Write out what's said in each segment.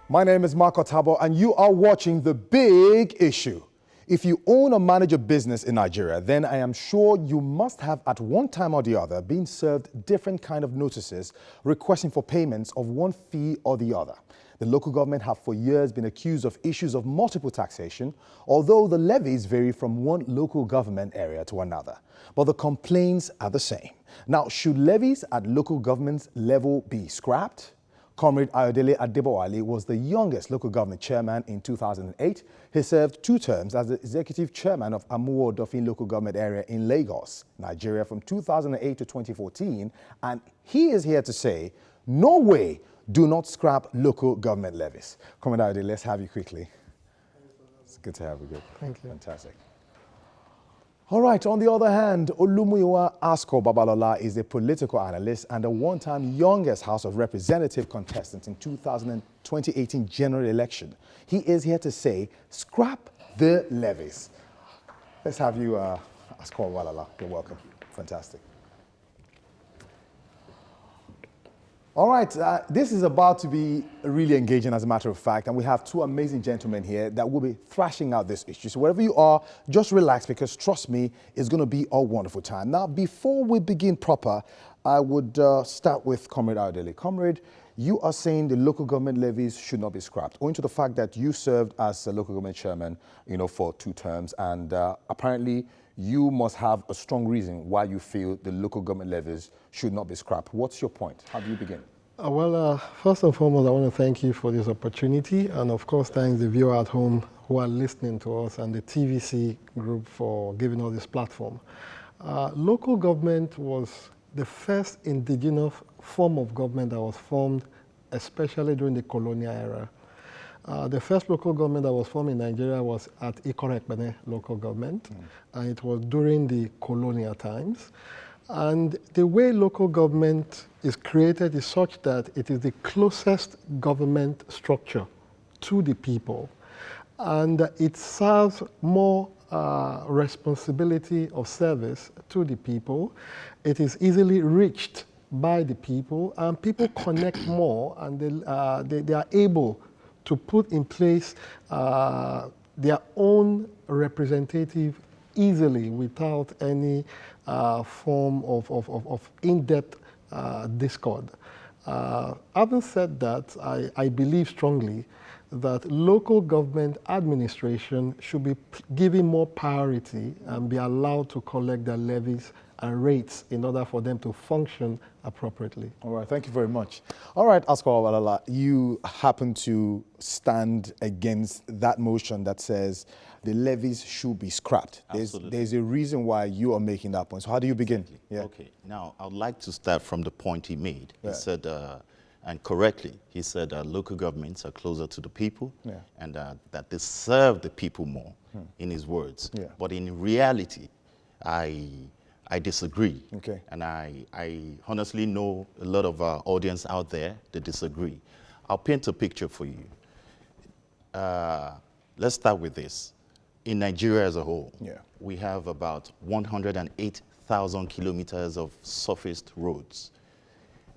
My name is Marco Tabo, and you are watching The Big Issue. If you own or manage a business in Nigeria, then I am sure you must have at one time or the other been served different kind of notices requesting for payments of one fee or the other. The local government have for years been accused of issues of multiple taxation, although the levies vary from one local government area to another. But the complaints are the same. Now, should levies at local government level be scrapped? Comrade AYODELE was the youngest local government chairman in 2008. He served 2 terms as the executive chairman of Amuwo Odofin local government area in Lagos, Nigeria from 2008 to 2014. And he is here to say, no way, do not scrap local government levies. Comrade AYODELE, let's have you quickly. It's good to have you. Good. Thank you. Fantastic. All right, on the other hand, OLUMUYIWA BABALOLA is a political analyst and a one-time youngest House of Representative contestant in 2018 general election. He is here to say, scrap the levies. Let's have you, BABALOLA. You're welcome. Fantastic. All right, this is about to be really engaging, as a matter of fact, and we have 2 amazing gentlemen here that will be thrashing out this issue. So wherever you are, just relax, because trust me, it's going to be a wonderful time. Now, before we begin proper, I would start with Comrade AYODELE. Comrade, you are saying the local government levies should not be scrapped, owing to the fact that you served as a local government chairman, for 2 terms, and apparently you must have a strong reason why you feel the local government levies should not be scrapped. What's your point? How do you begin? First and foremost, I want to thank you for this opportunity, and of course, thanks the viewer at home who are listening to us and the TVC group for giving us this platform. Local government was the first indigenous form of government that was formed, especially during the colonial era. The first local government that was formed in Nigeria was at Ikorekpene local government, and it was during the colonial times. And the way local government is created is such that it is the closest government structure to the people, and it serves more responsibility of service to the people. It is easily reached by the people, and people connect more, and they are able to put in place their own representative easily without any form of in-depth discord. Having said that, I believe strongly that local government administration should be given more priority and be allowed to collect their levies and rates in order for them to function appropriately. All right, thank you very much. All right, BABALOLA, you happen to stand against that motion that says the levies should be scrapped. There's a reason why you are making that point. So how do you begin? Exactly. Yeah. Okay, now I'd like to start from the point he made. He said, and correctly, he said local governments are closer to the people and that they serve the people more, in his words. Yeah. But in reality, I disagree. Okay. And I honestly know a lot of our audience out there that disagree. I'll paint a picture for you. Let's start with this. In Nigeria as a whole, we have about 108,000 kilometers of surfaced roads.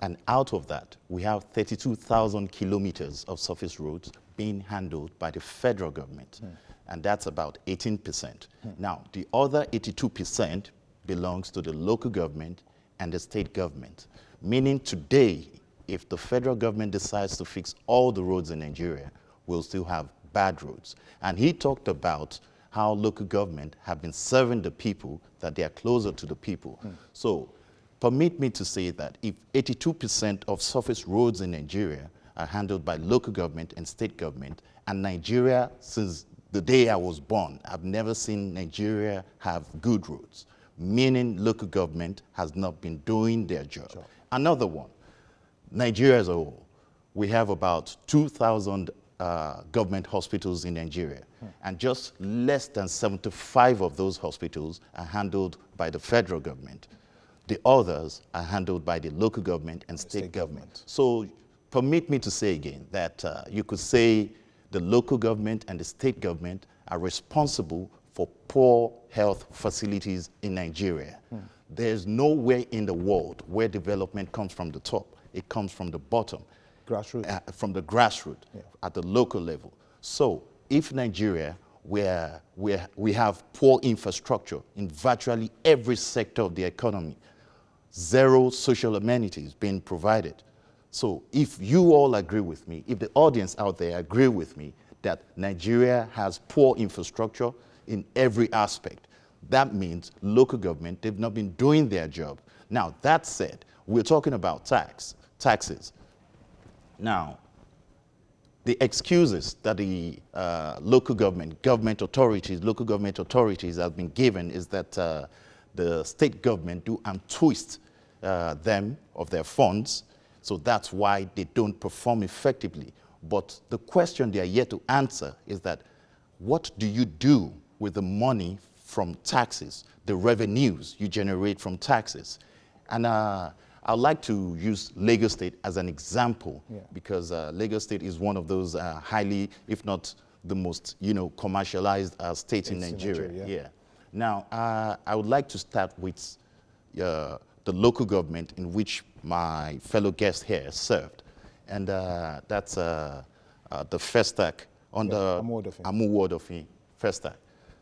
And out of that, we have 32,000 kilometers of surface roads being handled by the federal government. And that's about 18%. Now, the other 82% belongs to the local government and the state government. Meaning today, if the federal government decides to fix all the roads in Nigeria, we'll still have bad roads. And he talked about how local government have been serving the people, that they are closer to the people. So permit me to say that if 82% of surface roads in Nigeria are handled by local government and state government, and Nigeria, since the day I was born, I've never seen Nigeria have good roads, meaning local government has not been doing their job. Another one, Nigeria as a whole, we have about 2,000 government hospitals in Nigeria, and just less than 75 of those hospitals are handled by the federal government. The others are handled by the local government and state government. So permit me to say again that you could say the local government and the state government are responsible for poor health facilities in Nigeria. There's nowhere in the world where development comes from the top. It comes from the bottom. Grassroots. From the grassroots, at the local level. So if Nigeria, where we have poor infrastructure in virtually every sector of the economy, zero social amenities being provided. So if you all agree with me, if the audience out there agree with me that Nigeria has poor infrastructure in every aspect, that means local government, they've not been doing their job. Now, that said, we're talking about taxes. Now, the excuses that the local government authorities have been given is that the state government do twist them of their funds, so that's why they don't perform effectively. But the question they are yet to answer is that what do you do with the money from taxes, the revenues you generate from taxes? And I'd like to use Lagos State as an example because Lagos State is one of those highly, if not the most, commercialized states in Nigeria. Now, I would like to start with the local government in which my fellow guest here served, and that's the Festac under Amuwo Odofin Festac.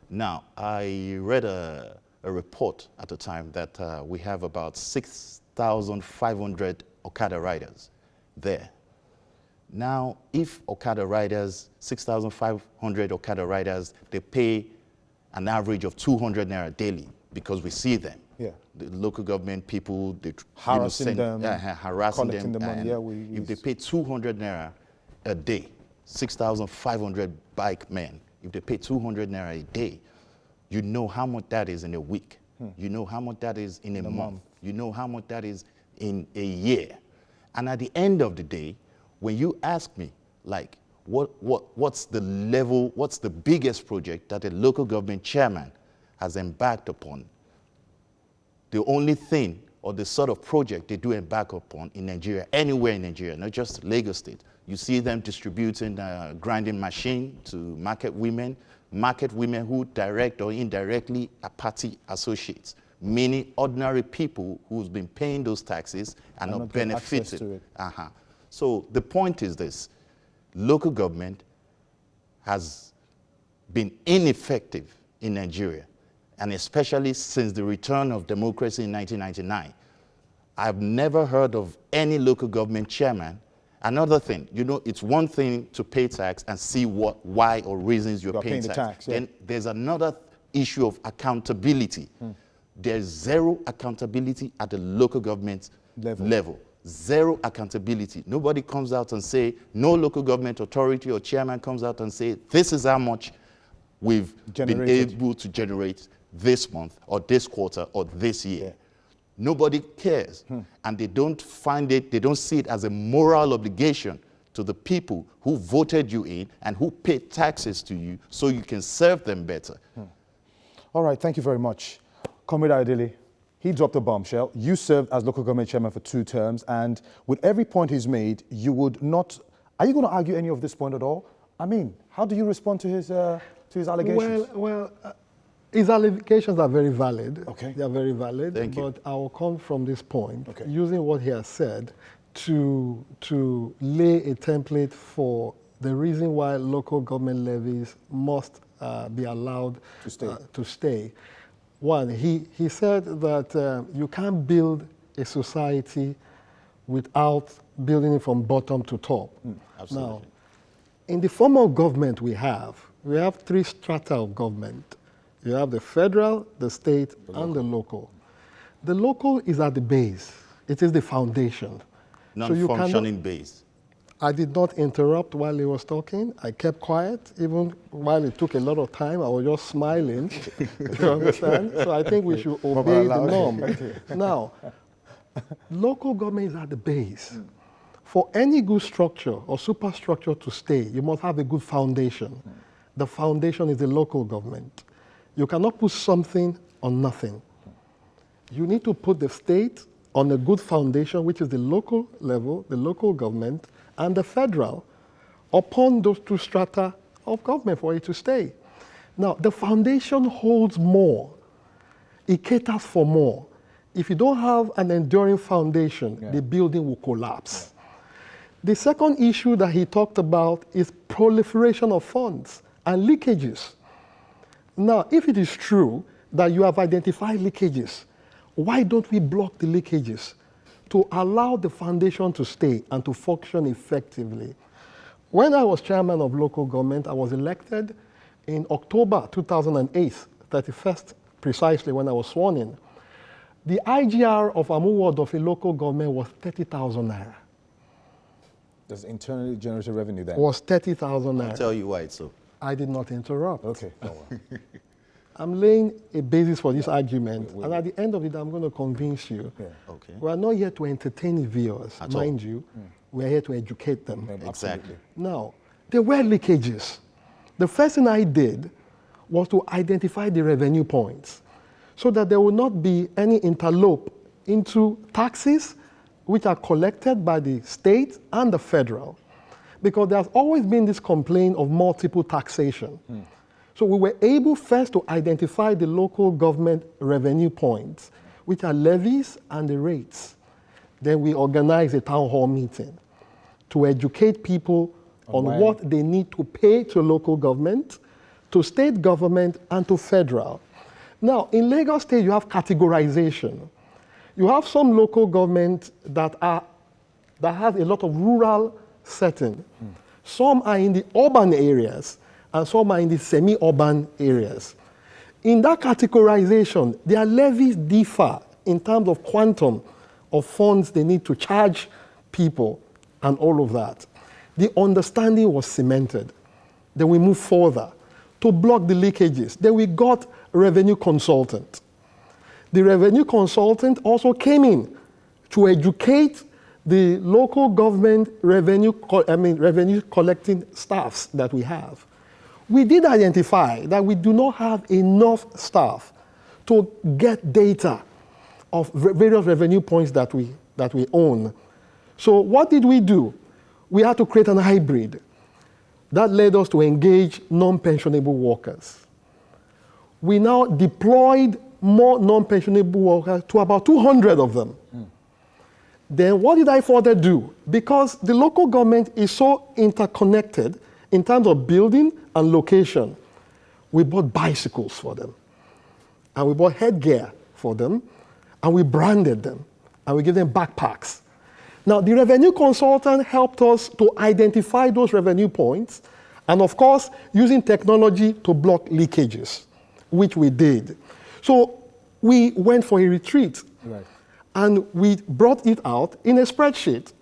Now, I read a report at the time that we have about 6,500 Okada riders there. Now, if Okada riders, 6,500 Okada riders, they pay an average of 200 naira daily because we see them. The local government people, they harassing them, collecting the money. If they pay 200 naira a day, 6,500 bike men, if they pay 200 naira a day, you know how much that is in a week. You know how much that is in a month. You know how much that is in a year. And at the end of the day, when you ask me, like, what's the level, what's the biggest project that a local government chairman has embarked upon, the only thing or the sort of project they do embark upon in Nigeria, anywhere in Nigeria, not just Lagos State, you see them distributing a grinding machine to market women who direct or indirectly are party associates, meaning ordinary people who's been paying those taxes and not benefited. So the point is this: local government has been ineffective in Nigeria, and especially since the return of democracy in 1999. I've never heard of any local government chairman. Another thing, it's one thing to pay tax and see why or reasons you're paying tax. Then there's another issue of accountability. There's zero accountability at the local government level. Zero accountability. Nobody comes out and say, no local government authority or chairman comes out and say, this is how much we've been able to generate this month or this quarter or this year. Nobody cares. And they don't see it as a moral obligation to the people who voted you in and who paid taxes to you so you can serve them better. All right, thank you very much. Comrade AYODELE, he dropped a bombshell. You served as local government chairman for 2 terms, and with every point he's made, you would not... Are you going to argue any of this point at all? I mean, how do you respond to his allegations? Well, his allegations are very valid. They are very valid. Thank you. But I will come from this point, using what he has said, to lay a template for the reason why local government levies must be allowed to stay. One, he said that you can't build a society without building it from bottom to top. Absolutely. Now, in the form of government we have 3 strata of government. You have the federal, the state, and the local. The local is at the base. It is the foundation. Non-functioning base. I did not interrupt while he was talking. I kept quiet, even while it took a lot of time. I was just smiling. You understand? So I think we should obey the norm. Now, local government is at the base. For any good structure or superstructure to stay, you must have a good foundation. The foundation is the local government. You cannot put something on nothing. You need to put the state on a good foundation, which is the local level, the local government, and the federal, upon those two strata of government for it to stay. Now, the foundation holds more. It caters for more. If you don't have an enduring foundation, the building will collapse. The second issue that he talked about is proliferation of funds and leakages. Now, if it is true that you have identified leakages, why don't we block the leakages to allow the foundation to stay and to function effectively? When I was chairman of local government, I was elected in October 2008, 31st precisely when I was sworn in. The IGR of Amuwo Odofin local government was 30,000 naira. There's internally generated revenue there. Was 30,000 naira. I'll tell you why it's so. I did not interrupt. Okay. I'm laying a basis for this argument, and at the end of it, I'm going to convince you. Okay. We are not here to entertain viewers, mind you. We're here to educate them. Exactly. Now, there were leakages. The first thing I did was to identify the revenue points so that there will not be any interlope into taxes which are collected by the state and the federal. Because there's always been this complaint of multiple taxation. So we were able first to identify the local government revenue points, which are levies and the rates. Then we organized a town hall meeting to educate people on what they need to pay to local government, to state government, and to federal. Now, in Lagos State, you have categorization. You have some local government that has a lot of rural setting. Some are in the urban areas, and some are in the semi-urban areas. In that categorization, their levies differ in terms of quantum of funds they need to charge people and all of that. The understanding was cemented. Then we moved further to block the leakages. Then we got a revenue consultant. The revenue consultant also came in to educate the local government revenue collecting staffs that we have. We did identify that we do not have enough staff to get data of various revenue points that we own. So what did we do? We had to create an hybrid. That led us to engage non-pensionable workers. We now deployed more non-pensionable workers to about 200 of them. Then what did I further do? Because the local government is so interconnected in terms of building and location, we bought bicycles for them. And we bought headgear for them. And we branded them. And we gave them backpacks. Now, the revenue consultant helped us to identify those revenue points. And of course, using technology to block leakages, which we did. So we went for a retreat. And we brought it out in a spreadsheet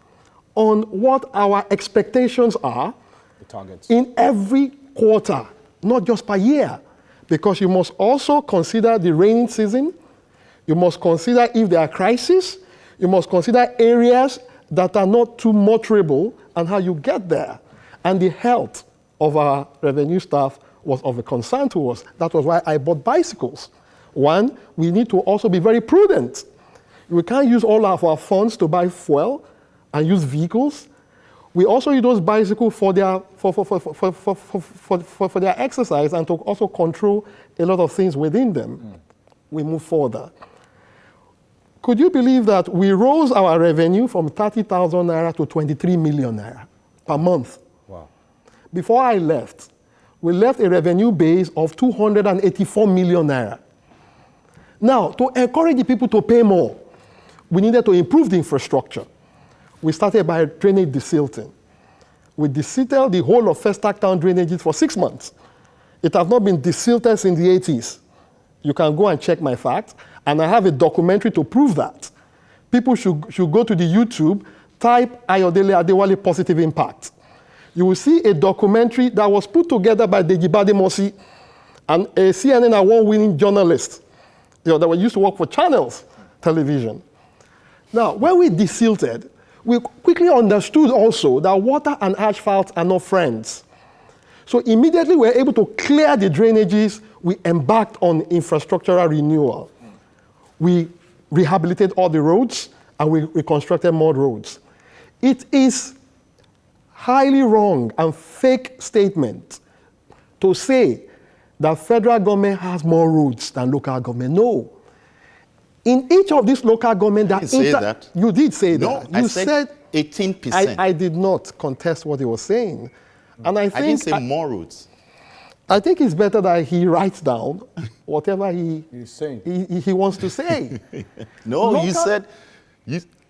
on what our expectations are in every quarter, not just per year. Because you must also consider the rainy season. You must consider if there are crises. You must consider areas that are not too motorable and how you get there. And the health of our revenue staff was of a concern to us. That was why I bought bicycles. One, we need to also be very prudent. We can't use all of our funds to buy fuel and use vehicles. We also use those bicycles for their exercise and to also control a lot of things within them. We move further. Could you believe that we rose our revenue from 30,000 naira to 23 million naira per month? Wow. Before I left, we left a revenue base of 284 million naira. Now, to encourage the people to pay more, we needed to improve the infrastructure. We started by drainage desilting. We desilted the whole of First Town drainages for 6 months. It has not been desilted since the 80s. You can go and check my facts, and I have a documentary to prove that. People should go to the YouTube, type AYODELE ADEBOWALE Positive Impact. You will see a documentary that was put together by Deji Bademosi, and a CNN award-winning journalist that used to work for Channels Television. Now, when we desilted, we quickly understood also that water and asphalt are not friends. So immediately we were able to clear the drainages. We embarked on infrastructural renewal. We rehabilitated all the roads and we reconstructed more roads. It is highly wrong and fake statement to say that federal government has more roads than local government. No. In each of these local government, I didn't say that. You did say No, that. I You said 18%. I did not contest what he was saying. And I didn't think say more roads. I think it's better that he writes down whatever he wants to say. No, you said,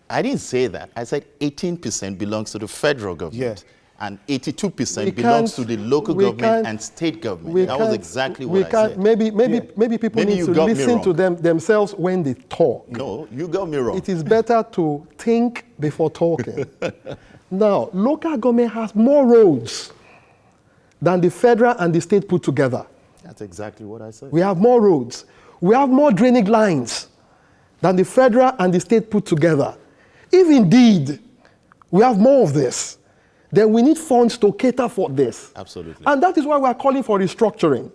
I didn't say that. I said 18% belongs to the federal government. And 82% belongs to the local government and state government. That was exactly what I said. Maybe people need to listen to themselves when they talk. No, you got me wrong. It is better to think before talking. Now, local government has more roads than the federal and the state put together. That's exactly what I said. We have more roads. We have more drainage lines than the federal and the state put together. If indeed we have more of this, then we need funds to cater for this. Absolutely. And that is why we are calling for restructuring.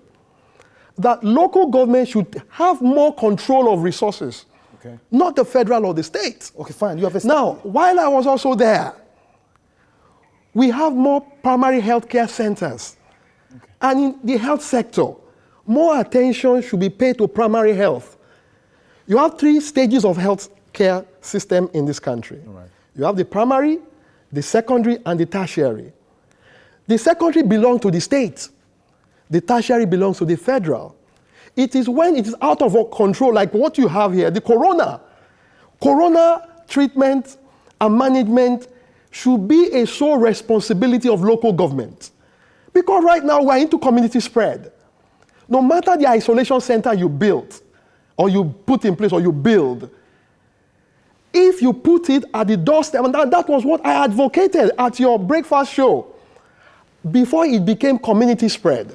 That local government should have more control of resources, not the federal or the state. Okay, fine. You have now, while I was also there, we have more primary healthcare centers. And in the health sector, more attention should be paid to primary health. You have 3 stages of healthcare system in this country. You have the primary, the secondary, and the tertiary. The secondary belongs to the state. The tertiary belongs to the federal. It is when it is out of our control, like what you have here, the corona. Corona treatment and management should be a sole responsibility of local government. Because right now we're into community spread. No matter the isolation center you built, or you put in place, or you build, if you put it at the doorstep, and that was what I advocated at your breakfast show, before it became community spread,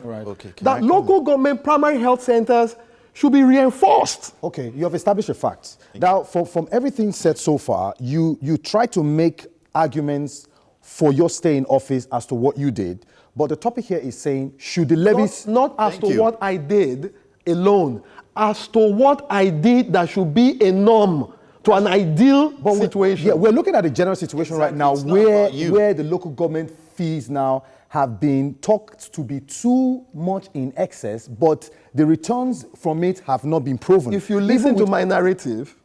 that local government primary health centers should be reinforced. Okay, you have established a fact. Now, from everything said so far, you try to make arguments for your stay in office as to what you did, but the topic here is saying, should the levies... Not as to what I did alone, as to what I did that should be a norm to an ideal situation. We're looking at a general situation right now where the local government fees now have been talked to be too much in excess, but the returns from it have not been proven. If you listen to my narrative,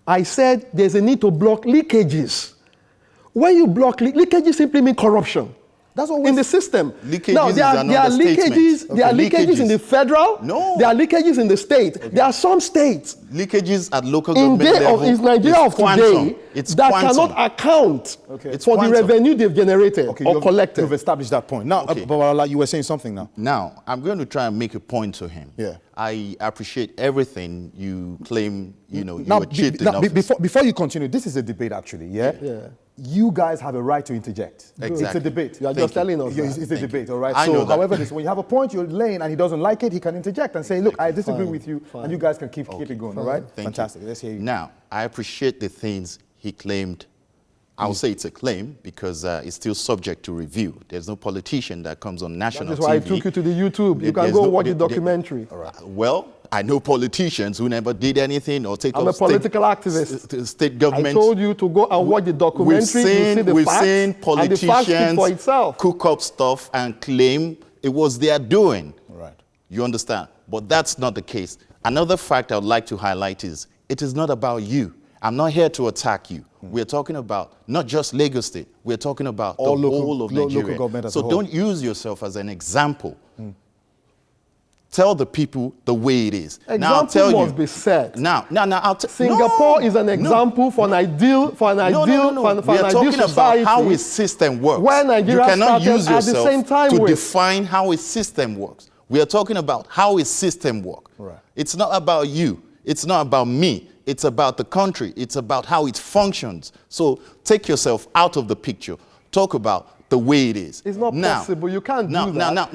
I said there's a need to block leakages. When you block leakages simply mean corruption. That's what in the system. Leakages now, there are leakages. There are leakages in the federal. No. There are leakages in the state. There are some states. Leakages at local government level. In Nigeria of today, that cannot account for the revenue they've generated or collected. You've established that point. Now, Babalola, you were saying something now. Now, I'm going to try and make a point to him. Yeah. I appreciate everything you claim, you achieved in office. Before you continue, this is a debate actually, yeah? You guys have a right to interject. Exactly. It's a debate. You are just telling us. It's a debate, all right? I know that. However, when you have a point you're laying and he doesn't like it, he can interject and say, look, I disagree with you, and you guys can keep it going, all right? Fantastic. Let's hear you. Now, I appreciate the things he claimed. I'll say it's a claim because it's still subject to review. There's no politician that comes on national TV. That's why I took you to the YouTube. You can go watch the documentary. Well, I know politicians who never did anything or take I'm a political activist. State government. I told you to go and watch the documentary. We've seen politicians cook up stuff and claim it was their doing. Right. You understand? But that's not the case. Another fact I would like to highlight is it is not about you. I'm not here to attack you. We're talking about not just Lagos State. We're talking about the whole of Nigeria. So don't use yourself as an example. Tell the people the way it is. Example must be set. Now, Singapore is an example for an ideal society. We are talking about how its system works. Where Nigeria you cannot use at the same time to define how its system works. We are talking about how its system works. Right. It's not about you. It's not about me. It's about the country. It's about how it functions. So take yourself out of the picture. Talk about the way it is. It's not possible. You can't do that.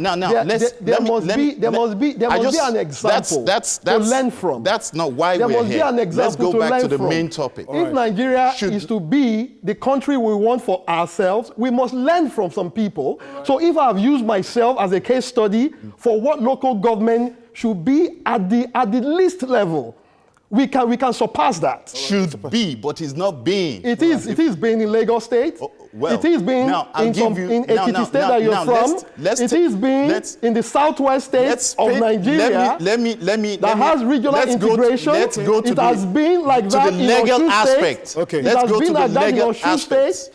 There must be an example to learn from. That's not why we're here. There must be an example to learn from. Let's go back to the main topic. If Nigeria is to be the country we want for ourselves, we must learn from some people. So if I've used myself as a case study for what local government should be at the least level, We can surpass that. Should be, but it's not being. It is being in Lagos State. Well, it is being in Ekiti State that you're from. It is being in the southwest states of Nigeria that has regional integration. It has been like that in Osun State. Okay. It has been like that in Osun State.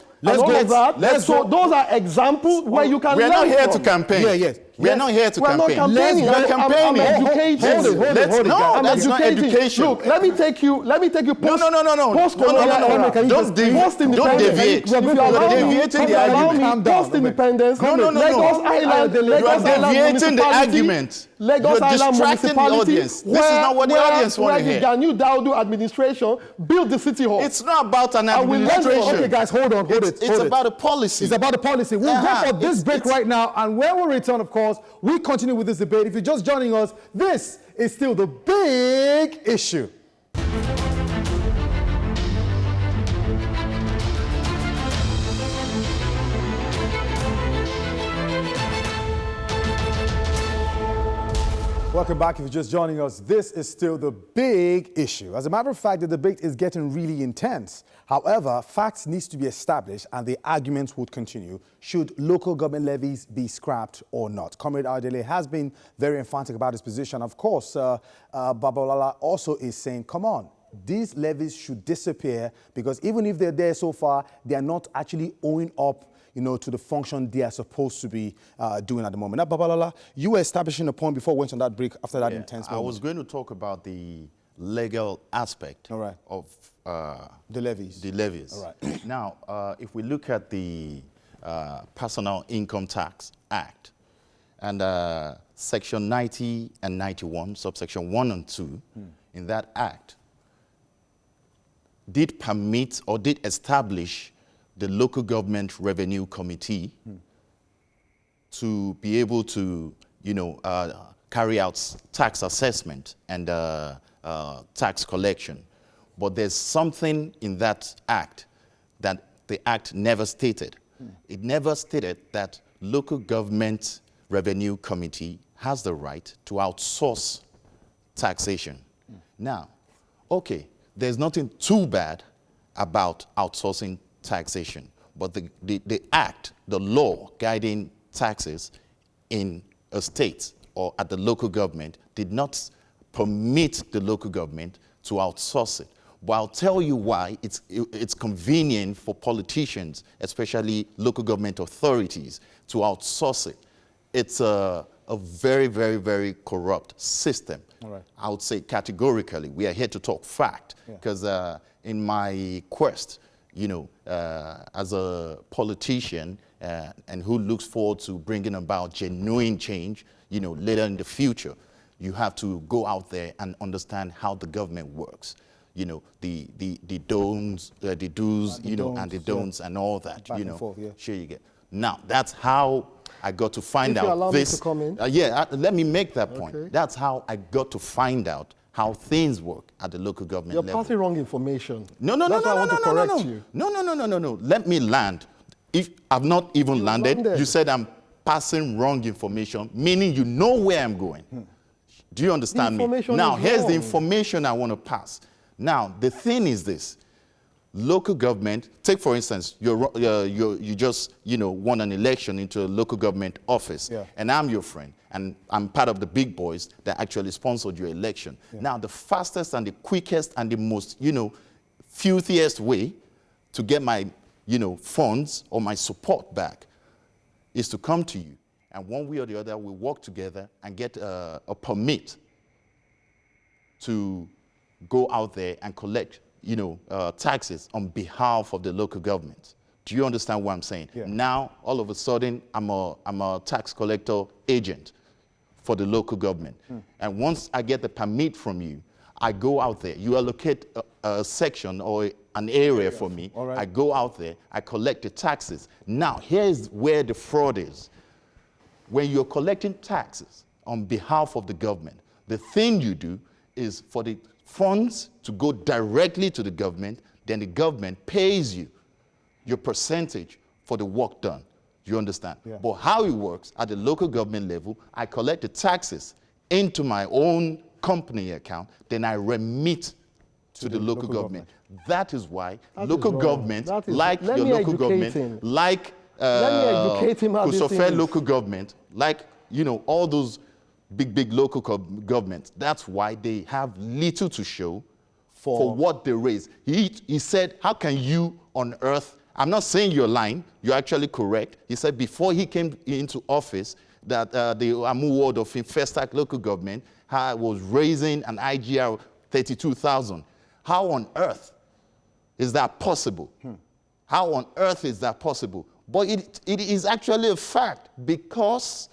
So those are examples where you can learn. We're not here to campaign. We are not here to campaign. We're not campaigning. I'm educating. Hold it. No, that's not education. Look, let me take you post. No. Post-colonial. Don't deviate. If you allow me, post-independence. No. Lagos Island. You are deviating the argument. Lagos Island distracting the audience. This is not what the audience want to hear. Where the Ganu Daudu administration built the city hall. It's not about an administration. Okay, guys, hold on. It's about a policy. It's about a policy. We'll go for this break right now, and when we return, of course, we continue with this debate. If you're just joining us, this is still the big issue. Welcome back. If you're just joining us, this is still the big issue. As a matter of fact, the debate is getting really intense. However, facts need to be established and the arguments would continue. Should local government levies be scrapped or not? Comrade AYODELE has been very emphatic about his position. Of course, Babalola also is saying, come on, these levies should disappear because even if they're there so far, they are not actually owing up to the function they are supposed to be doing at the moment. Now, Babalola, you were establishing a point before we went on that break after that intense moment. I was going to talk about the legal aspect of the levies. The levies. All right. Now, if we look at the Personal Income Tax Act and Section 90 and 91, subsection 1 and 2, in that act, did permit or did establish the Local Government Revenue Committee to be able to, carry out tax assessment and tax collection. But there's something in that act that the act never stated. It never stated that Local Government Revenue Committee has the right to outsource taxation. Now, okay, there's nothing too bad about outsourcing taxation, but the act, the law guiding taxes in a state or at the local government did not permit the local government to outsource it. But I'll tell you why it's convenient for politicians, especially local government authorities, to outsource it. It's a very, very, very corrupt system. Right. I would say categorically. We are here to talk fact, because in my quest, as a politician and who looks forward to bringing about genuine change, later in the future, you have to go out there and understand how the government works. The do's, and the don'ts and all that. Back and forth, Sure you get. Now, that's how I got to find out you allow this. Me to come in? Let me make that point. Okay. That's how I got to find out how things work at the local government level. You're passing wrong information. No. That's why I want to correct you. No. Let me land. If I've not even landed, you said I'm passing wrong information, meaning you know where I'm going. Do you understand me? Now, here's the information I want to pass. Now, the thing is this. Local government, take for instance, you just won an election into a local government office, and I'm your friend, and I'm part of the big boys that actually sponsored your election. Now, the fastest and the quickest and the most filthiest way to get my funds or my support back is to come to you, and one way or the other we work together and get a permit to go out there and collect taxes on behalf of the local government. Do you understand what I'm saying? Now, all of a sudden, I'm a tax collector agent for the local government. And once I get the permit from you, I go out there. You allocate a section or an area for me. Right. I go out there. I collect the taxes. Now, here's where the fraud is. When you're collecting taxes on behalf of the government, the thing you do is for the funds to go directly to the government, then the government pays you your percentage for the work done. You understand? But how it works at the local government level, I collect the taxes into my own company account, then I remit to the local government. That is why local wrong. government, That is- like let your me local educate government, him. like Let me educate him how this thing Kosofe is. local government, like, you know, all those big local governments. That's why they have little to show for what they raise. He said, how can you on earth, I'm not saying you're lying, you're actually correct. He said before he came into office that the Amuwo Odofin First Act local government was raising an IGR of 32,000. How on earth is that possible? How on earth is that possible? But it is actually a fact because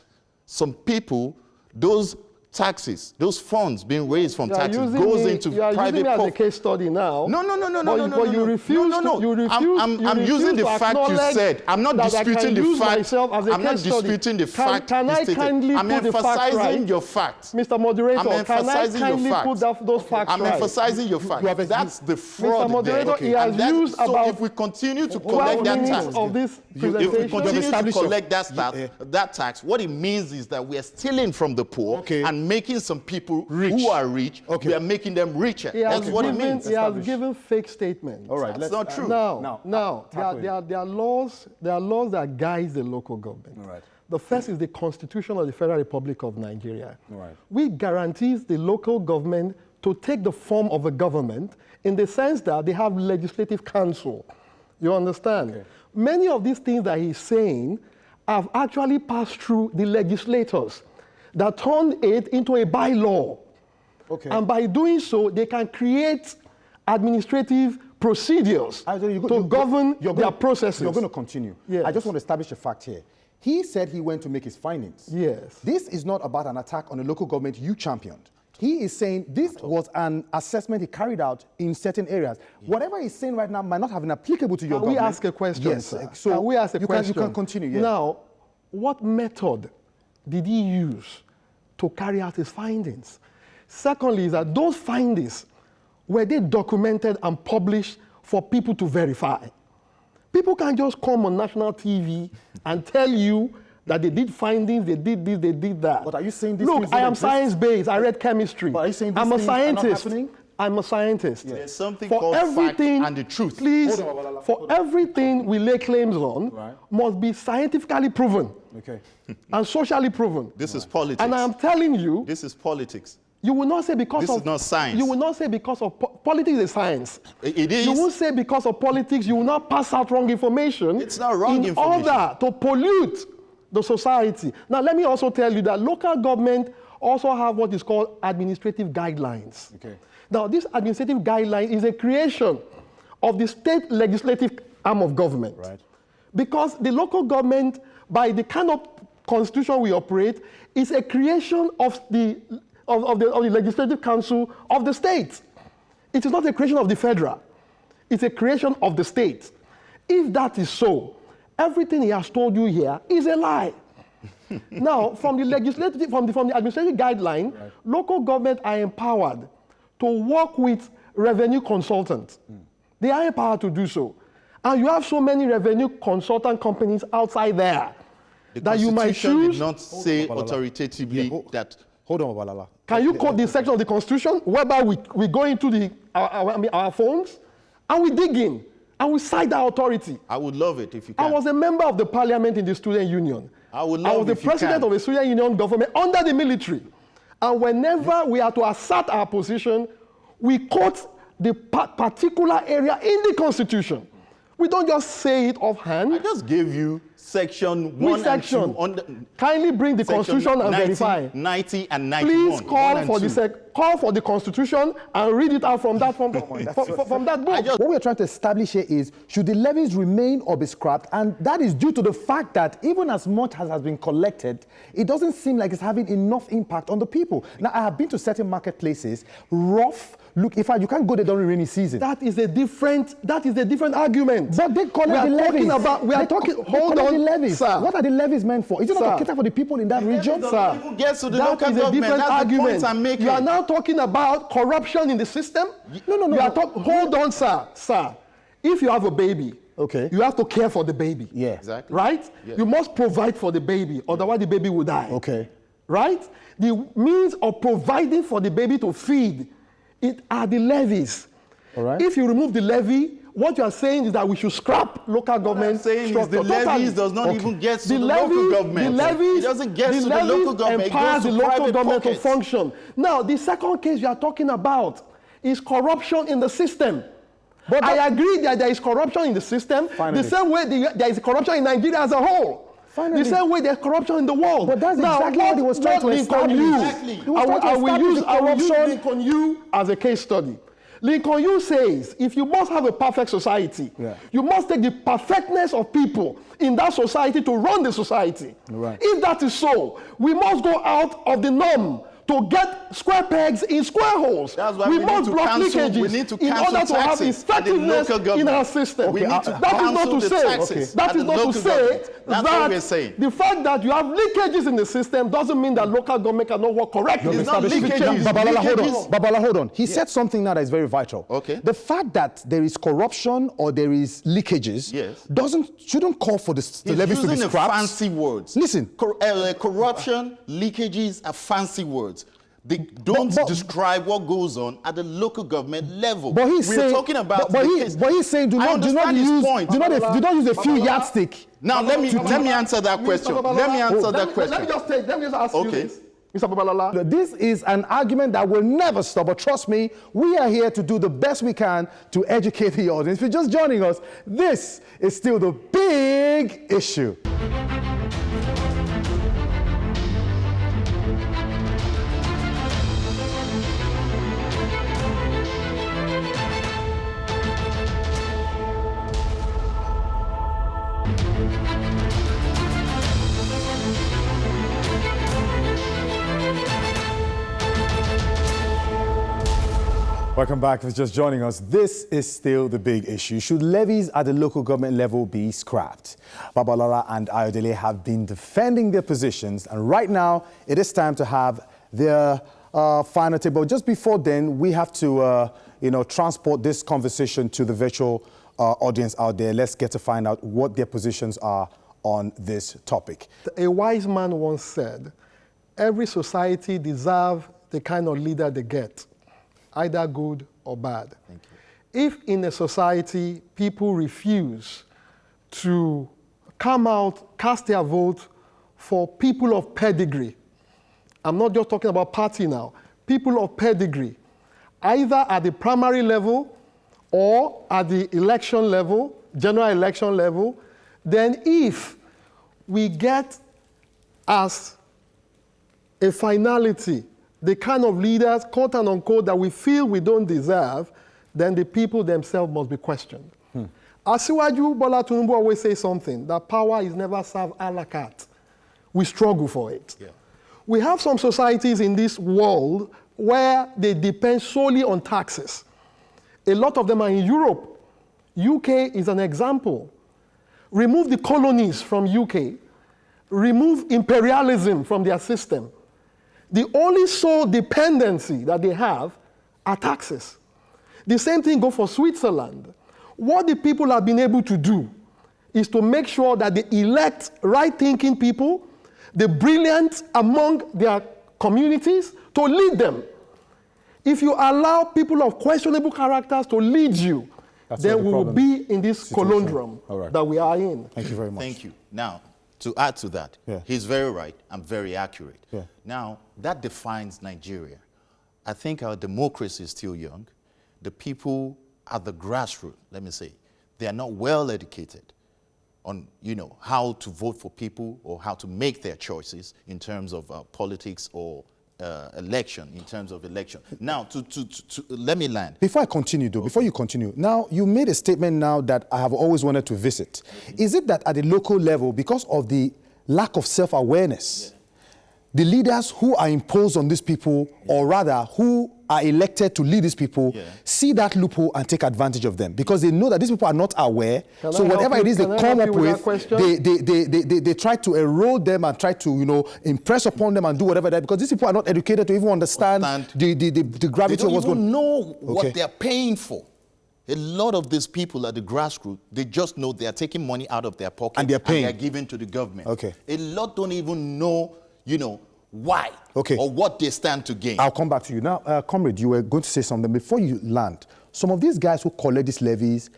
some people, those taxes, those funds being raised from taxes goes into you are private using me as a case study now. But you refuse I'm using the fact you said. I'm not disputing the fact. I'm not disputing the fact. Can I kindly I'm put the facts right? emphasizing your facts. Mr. Moderator, I'm emphasizing can I kindly your put facts. those facts I'm right? emphasizing your facts. That's the fraud Mr. Moderator, there. he has used So about if we continue to 12 collect that minutes tax, of this if we presentation. continue to collect that tax, what it means is that we are stealing from the poor and making some people who are rich, we are making them richer. That's what it means. He has given fake statements. All right, that's not true. Now, there are laws that guide the local government. All right. The first is the Constitution of the Federal Republic of Nigeria. All right. Which guarantees the local government to take the form of a government in the sense that they have legislative council. You understand? Okay. Many of these things that he's saying have actually passed through the legislators that turned it into a bylaw. Okay. And by doing so, they can create administrative procedures to govern their processes. You're going to continue. Yes. I just want to establish a fact here. He said he went to make his findings. Yes. This is not about an attack on the local government you championed. He is saying this was an assessment he carried out in certain areas. Whatever he's saying right now might not have been applicable to your government. Can we ask a question, yes, sir? So can we ask a question? You can continue, yes. Now, what method did he use to carry out his findings? Secondly, is that those findings, were they documented and published for people to verify? People can't just come on national TV and tell you that they did findings, they did this, they did that. But are you saying these Look, things I don't am exist? science-based. I read chemistry. But are you saying these I'm a things are not scientist. happening? I'm a scientist. Yeah. There's something called fact and the truth. Please, Hold on, for everything we lay claims on, must be scientifically proven and socially proven. This is politics. And I'm telling you, this is politics. you will not say because This of... is not science. You will not say because of... Politics is science. It is. You won't say because of politics, you will not pass out wrong information. It's not wrong in information. order to pollute the society. Now, let me also tell you that local government also have what is called administrative guidelines. Now, this administrative guideline is a creation of the state legislative arm of government. Because the local government, by the kind of constitution we operate, is a creation of the legislative council of the state. It is not a creation of the federal. It's a creation of the state. If that is so, everything he has told you here is a lie. Now, from the legislative, from the administrative guideline, local government are empowered to work with revenue consultants. They are empowered to do so. And you have so many revenue consultant companies outside there that you might choose. Did not say authoritatively that. Hold on, Babalala. Can you quote this section of the Constitution whereby we go into our phones and we dig in and we cite the authority? I would love it if you can. I was a member of the parliament in the student union. I would I love was the president of the student union government under the military. And whenever we are to assert our position, we quote the particular area in the Constitution. We don't just say it offhand. I just gave you section 1 Which section? and 2. Kindly bring the Constitution and 90, verify. 90 and 91. Please call for the Constitution and read it out from that, from that book. What we are trying to establish here is, should the levies remain or be scrapped? And that is due to the fact that even as much as has been collected, it doesn't seem like it's having enough impact on the people. Now, I have been to certain marketplaces, rough. Look, in fact, you can't go there during rainy season. That is a different argument. But they call it the levies. Hold on, levies. sir. What are the levies meant for? Is it not to cater for the people in that region? Sir, Gets to the that local is a government. different That's argument. the point I'm making. You are now talking about corruption in the system? No. Hold on, sir. Sir, if you have a baby, you have to care for the baby. Yeah. Exactly. Right? Yeah. You must provide for the baby, otherwise the baby will die. Okay. Right? The means of providing for the baby to feed, it are the levies. All right. If you remove the levy, what you are saying is that we should scrap local government saying structure. is the levies does not even get to the levy, local government. The levies, it doesn't get to the levies local government. empowers It goes the to local private government pockets. to function. Now, the second case you are talking about is corruption in the system. But I agree that there is corruption in the system. Finally. The same way there is corruption in Nigeria as a whole. Finally. The same way there's corruption in the world. But that's exactly what he was trying to establish. Exactly. He was I will use corruption. Lincoln U as a case study. Lincoln U says, if you must have a perfect society, you must take the perfectness of people in that society to run the society. Right. If that is so, we must go out of the norm to get square pegs in square holes. That's why we must block leakages in order to have effectiveness in our system. That is not to say that the fact that you have leakages in the system doesn't mean that local government cannot work correctly. It's not leakages. Babalola, hold on. He said something now that is very vital. Okay. The fact that there is corruption or there is leakages shouldn't call for the levies to be scrapped. Fancy words. Listen. Corruption, leakages are fancy words. They don't describe what goes on at the local government level. But he's saying, talking about but he's saying do not use a few yardstick. Now let me answer that question. Let me answer that question. Let me just ask you this. Mr. Babalola. This is an argument that will never stop, but trust me, we are here to do the best we can to educate the audience. If you're just joining us, this is still the big issue. Welcome back. If you're just joining us, this is still the big issue. Should levies at the local government level be scrapped? Babalola and AYODELE have been defending their positions, and right now it is time to have their final table. Just before then, we have to transport this conversation to the virtual audience out there. Let's get to find out what their positions are on this topic. A wise man once said, every society deserves the kind of leader they get, either good or bad. Thank you. If in a society people refuse to come out, cast their vote for people of pedigree, I'm not just talking about party now, people of pedigree, either at the primary level or at the election level, general election level, then if we get as a finality the kind of leaders, quote and unquote, that we feel we don't deserve, then the people themselves must be questioned. Asiwaju Bola Tinubu always says something, that power is never served a la carte. We struggle for it. Yeah. We have some societies in this world where they depend solely on taxes. A lot of them are in Europe. UK is an example. Remove the colonies from UK. Remove imperialism from their system. The only sole dependency that they have are taxes. The same thing goes for Switzerland. What the people have been able to do is to make sure that they elect right-thinking people, the brilliant among their communities, to lead them. If you allow people of questionable characters to lead you, then we will be in this conundrum that we are in. Thank you very much. Thank you. Now, to add to that, he's very right and very accurate. Now, that defines Nigeria. I think our democracy is still young. The people at the grassroots, let me say, they are not well educated on, how to vote for people or how to make their choices in terms of politics or election, in terms of election. Now, let me land. Before I continue, though, before you continue, now, you made a statement now that I have always wanted to visit. Is it that at the local level, because of the lack of self-awareness, the leaders who are imposed on these people, or rather, who are elected to lead these people, see that loophole and take advantage of them? Because they know that these people are not aware, so whatever it is they come up with, they try to erode them and try to, impress upon them and do whatever that, because these people are not educated to even understand the gravity of what's going on. They don't even know what they're paying for. A lot of these people at the grassroots, they just know they are taking money out of their pocket and they're paying. And they're giving to the government. Okay. A lot don't even know, why or what they stand to gain. I'll come back to you. Now, Comrade, you were going to say something. Before you land, some of these guys who collect these levies,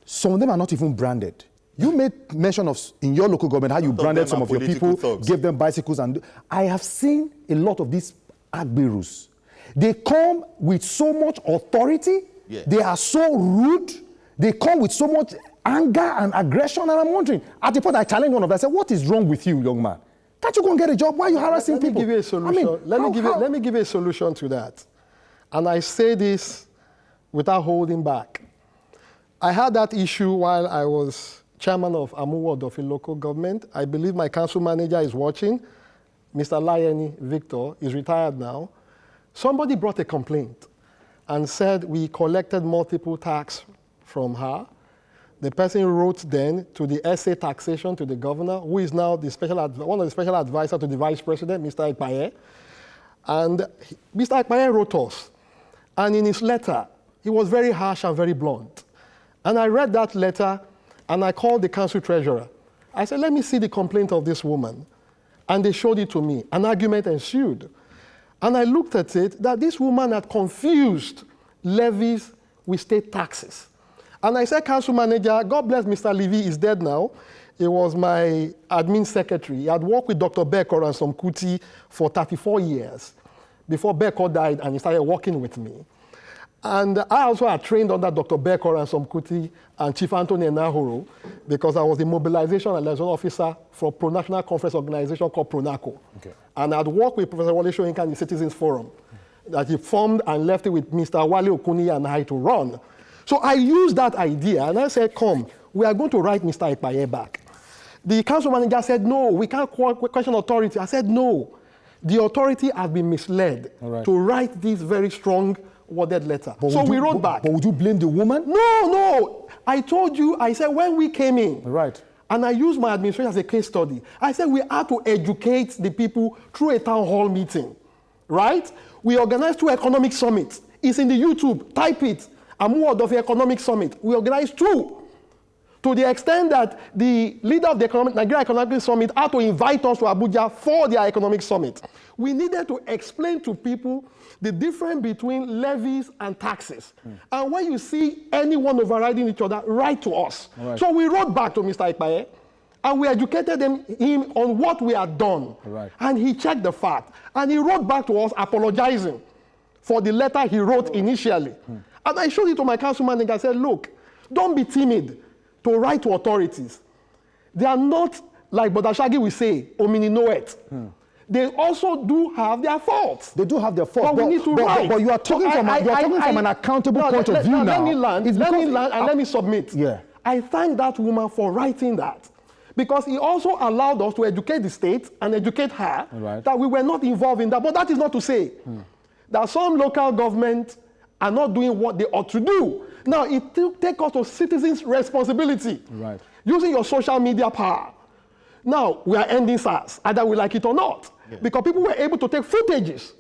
some of them are not even branded. You made mention of, in your local government, how you branded some of your people, gave them bicycles. And I have seen a lot of these agberus. They come with so much authority. Yeah. They are so rude. They come with so much anger and aggression. And I'm wondering, at the point I challenged one of them, I said, what is wrong with you, young man? Can't you go and get a job? Why are you harassing people? Let me give you a solution. Let me give you a solution to that. And I say this without holding back. I had that issue while I was chairman of Amuwo Odofin local government. I believe my council manager is watching. Mr. Layeni Victor is retired now. Somebody brought a complaint and said we collected multiple tax from her. The person wrote then to the SA taxation to the governor, who is now the one of the special advisors to the vice president, Mr. Ekpaye. And Mr. Ekpaye wrote us. And in his letter, he was very harsh and very blunt. And I read that letter, and I called the council treasurer. I said, let me see the complaint of this woman. And they showed it to me. An argument ensued. And I looked at it, that this woman had confused levies with state taxes. And I said, council manager, God bless Mr. Levy, is dead now. He was my admin secretary. He had worked with Dr. Bekor and some Kuti for 34 years before Bekor died and he started working with me. And I also had trained under Dr. Bekor and some Kuti and Chief Anthony Nahoro because I was the mobilization and liaison officer for a pro-national conference organization called PRONACO. Okay. And I'd worked with Professor Wale Soyinka in the Citizens Forum that he formed and left it with Mr. Wale Okuni and I to run. So I used that idea and I said, come, we are going to write Mr. Ekpaye back. The council manager said, no, we can't question authority. I said, no, the authority has been misled to write this very strong worded letter. But so we wrote back. But would you blame the woman? No. I told you, I said, when we came in, and I used my administration as a case study, I said we had to educate the people through a town hall meeting, right? We organized 2 economic summits. It's in the YouTube, type it. Amuwo Odofin Economic Summit. We organized 2. To the extent that the leader of the Nigeria Economic Summit had to invite us to Abuja for their economic summit. We needed to explain to people the difference between levies and taxes. And when you see anyone overriding each other, write to us. So we wrote back to Mr. Ekpaye, and we educated him on what we had done. And he checked the fact. And he wrote back to us apologizing for the letter he wrote initially. And I showed it to my council manager. I said, look, don't be timid to write to authorities. They are not, like Bodashagi will say, omini know it. They also do have their faults. They do have their faults. But we need to write. But you are talking from an accountable point of view now. Let me land and let me submit. Yeah. I thank that woman for writing that. Because he also allowed us to educate the state and educate her that we were not involved in that. But that is not to say that some local government are not doing what they ought to do. Now, it takes us to citizens' responsibility. Using your social media power. Now, we are ending SARS, either we like it or not. Because people were able to take footages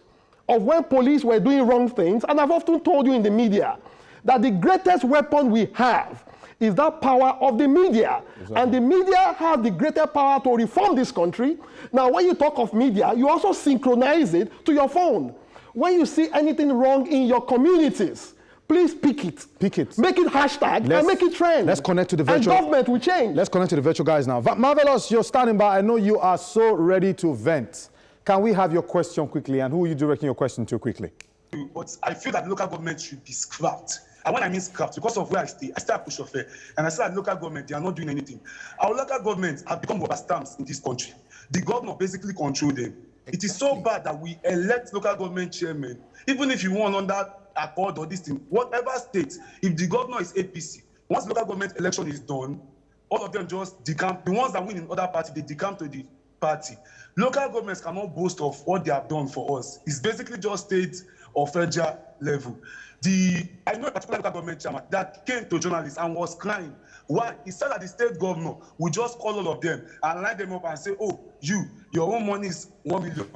of when police were doing wrong things. And I've often told you in the media that the greatest weapon we have is that power of the media. And the media have the greater power to reform this country. Now, when you talk of media, you also synchronize it to your phone. When you see anything wrong in your communities, please pick it. Make it hashtag and make it trend. Let's connect to the virtual. And government will change. Let's connect to the virtual guys now. Marvelous, you're standing by. I know you are so ready to vent. Can we have your question quickly? And who are you directing your question to quickly? But I feel that local government should be scrapped. And when I mean scrapped, because of where I stay at Pushoffe, and I say that local government, they are not doing anything. Our local governments have become rubber stamps in this country. The governor basically controls them. It is so bad that we elect local government chairmen, even if you want under accord or this thing, whatever state, if the governor is APC, once local government election is done, all of them just decamp. The ones that win in other party, they decamp to the party. Local governments cannot boast of what they have done for us. It's basically just state or federal level. I know a particular local government chairman that came to journalists and was crying. Why? He said that the state governor would just call all of them and line them up and say, oh, your own money is 1 million.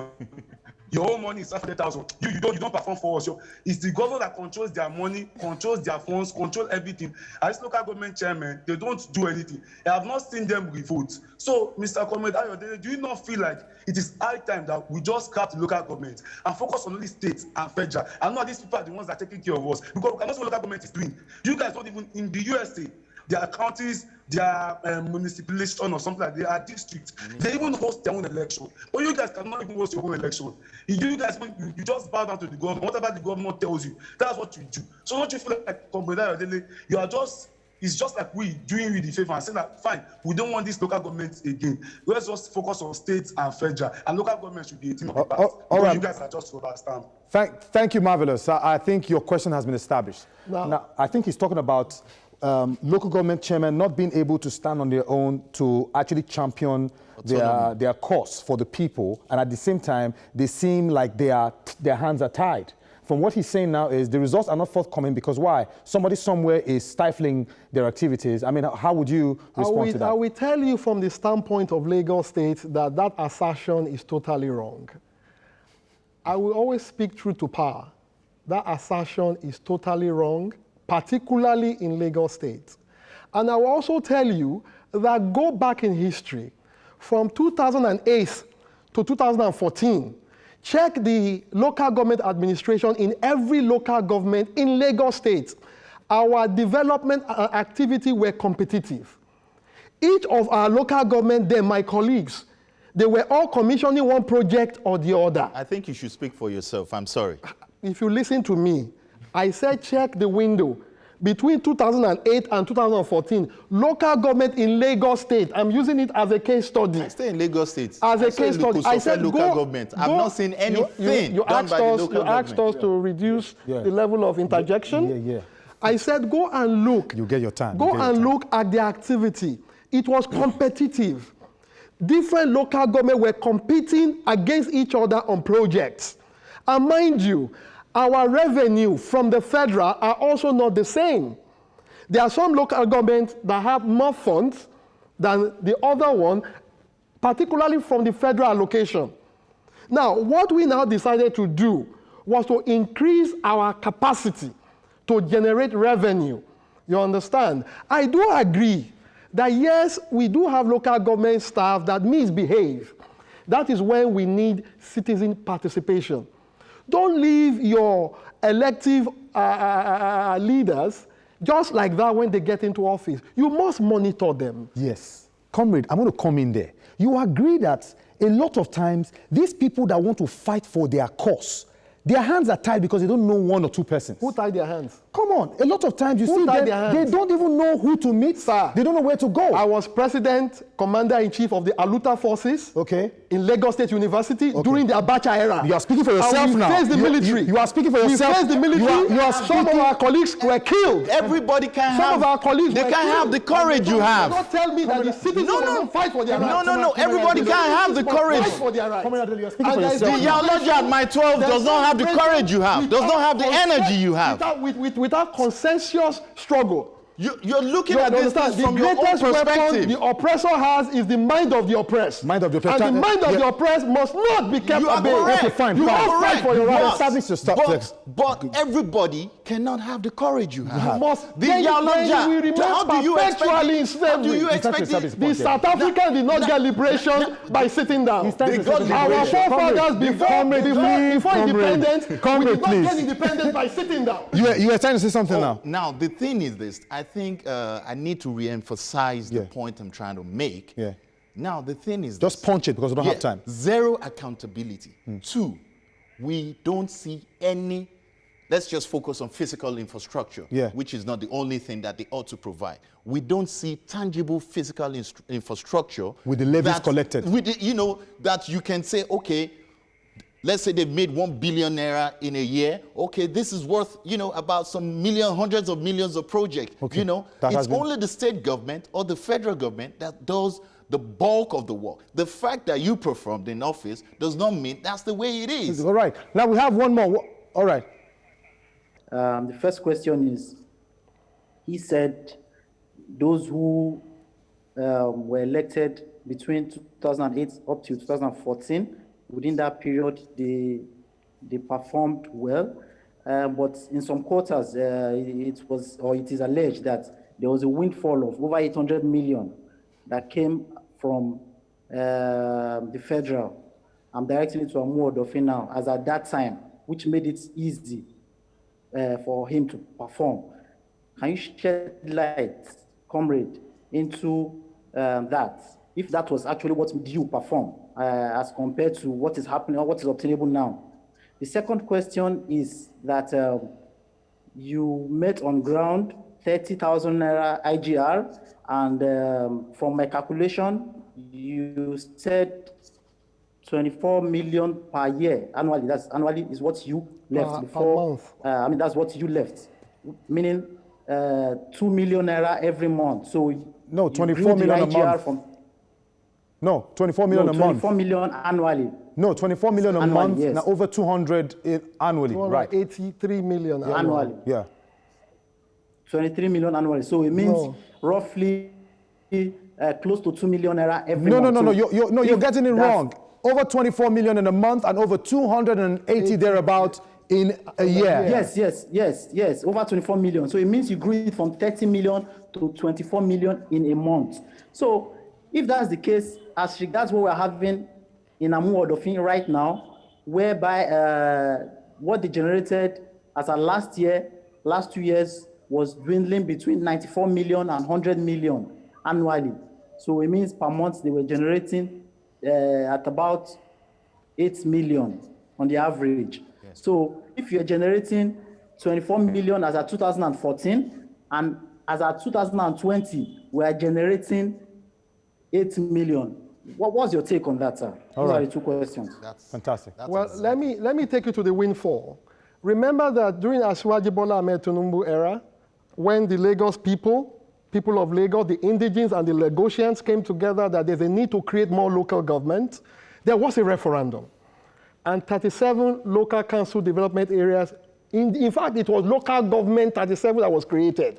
Your own money is 500,000. You don't perform for us. It's the government that controls their money, controls their funds, control everything. As local government chairman, they don't do anything. I have not seen them revolt. So, Mr. Comrade Ayodele, do you not feel like it is high time that we just scrap the local government and focus on only states and federal? And not these people are the ones that are taking care of us, because we cannot see what local government is doing. You guys don't even, in the USA, their counties, their municipalization or something like that, they are districts. They even host their own election. But you guys cannot even host your own election. You guys, you just bow down to the government. Whatever the government tells you, that's what you do. So don't you feel like, Comrade Ayodele, you are just, it's just like we doing you the favor and saying that, fine, we don't want this local government again. Let's just focus on states and federal. And local government should be a team of the past. All right. You guys are just overstamped. Thank you, Marvelous. I think your question has been established. Now I think he's talking about local government chairmen not being able to stand on their own to actually champion their cause for the people, and at the same time, they seem like their hands are tied. From what he's saying now is the results are not forthcoming because why? Somebody somewhere is stifling their activities. I mean, how would you respond to that? I will tell you from the standpoint of Lagos State that assertion is totally wrong. I will always speak truth to power. That assertion is totally wrong, particularly in Lagos State. And I will also tell you that go back in history, from 2008 to 2014, check the local government administration in every local government in Lagos State. Our development activity were competitive. Each of our local government, then my colleagues, they were all commissioning one project or the other. I think you should speak for yourself. I'm sorry. If you listen to me, I said check the window. Between 2008 and 2014, local government in Lagos State, I'm using it as a case study. I stay in Lagos State. As a case study. I said local government. I've not seen anything you done by the local government. You asked us to reduce the level of interjection. I said go and look. You get your time. Go and look at the activity. It was competitive. Different local government were competing against each other on projects. And mind you, our revenue from the federal are also not the same. There are some local governments that have more funds than the other one, particularly from the federal allocation. Now, what we now decided to do was to increase our capacity to generate revenue. You understand? I do agree that yes, we do have local government staff that misbehave. That is when we need citizen participation. Don't leave your elective leaders just like that when they get into office. You must monitor them. Yes. Comrade, I'm going to come in there. You agree that a lot of times, these people that want to fight for their cause, their hands are tied because they don't know one or two persons. Who tied their hands? Come on. A lot of times you see them, they don't even know who to meet. Sir, they don't know where to go. I was president, commander-in-chief of the Aluta forces in Lagos State University during the Abacha era. You are speaking for yourself now. We faced the military. You are speaking for yourself. We faced the military. You are speaking. Some of our colleagues were killed. Everybody can have. Some of our colleagues they were can't have the courage you have. Don't tell me that the citizens don't fight for their rights. No. Everybody can't have the courage. Fight for their rights. The Yaloja at my 12 does not have the courage you have. Does not have the energy you have. Without consensus struggle. You're looking at this from your own perspective. Weapon the oppressor has is the mind of the oppressed. Mind of the oppressed. And the mind of the oppressed must not be kept at bay. Okay, fine. You must fight for your rights. But everybody cannot have the courage you have. You must. The Yaloja. How do you expect the South African did not get liberation by sitting down? They got our forefathers before independence, we did not get please. independence by sitting down. You are trying to say something now. Now, the thing is this. I think I need to re-emphasize the point I'm trying to make. Now, the thing is just punch it because we don't have time. Zero accountability. 2, we don't see any. Let's just focus on physical infrastructure, which is not the only thing that they ought to provide. We don't see tangible physical infrastructure with the levies collected. That you can say, okay, let's say they've made 1 billion naira in a year. Okay, this is worth, about some hundreds of millions of projects. Okay. It's only the state government or the federal government that does the bulk of the work. The fact that you performed in office does not mean that's the way it is. All right. Now we have one more. All right. The first question is, he said those who were elected between 2008 up to 2014, within that period, they performed well. But in some quarters, it is alleged that there was a windfall of over 800 million that came from the federal. I'm directing it to Amuwo Odofin now, as at that time, which made it easy for him to perform. Can you shed light, comrade, into that? If that was actually what you perform, as compared to what is happening or what is obtainable now. The second question is that you met on ground 30,000 naira IGR, and from my calculation, you said 24 million per year annually. That's annually is what you left before. I mean, that's what you left, meaning 2 million naira every month. So no, 24 million a month. No, 24 million a month. 24 million annually. No, 24 million a annually, month. Yes. Now over 200 annually, right? 83 million annually. Yeah. 23 million annually. So it means roughly close to 2 million naira every month. No, you're getting it wrong. Over 24 million in a month and over 280 thereabout in a year. Yes. Over 24 million. So it means you grew it from 30 million to 24 million in a month. So if that's the case, as regards what we're having in Amuwo Odofin right now, whereby what they generated as of last 2 years, was dwindling between 94 million and 100 million annually. So it means per month they were generating at about 8 million on the average. Yes. So if you're generating 24 million as of 2014, and as of 2020, we are generating 8 million. What was your take on that, sir? Those are the two questions. That's fantastic. Well, let me take you to the windfall. Remember that during Asiwaju Bola Ahmed Tinubu era, when the Lagos people of Lagos, the indigenes and the Lagosians came together that there's a need to create more local government, there was a referendum. And 37 local council development areas, in fact, it was local government 37 that was created.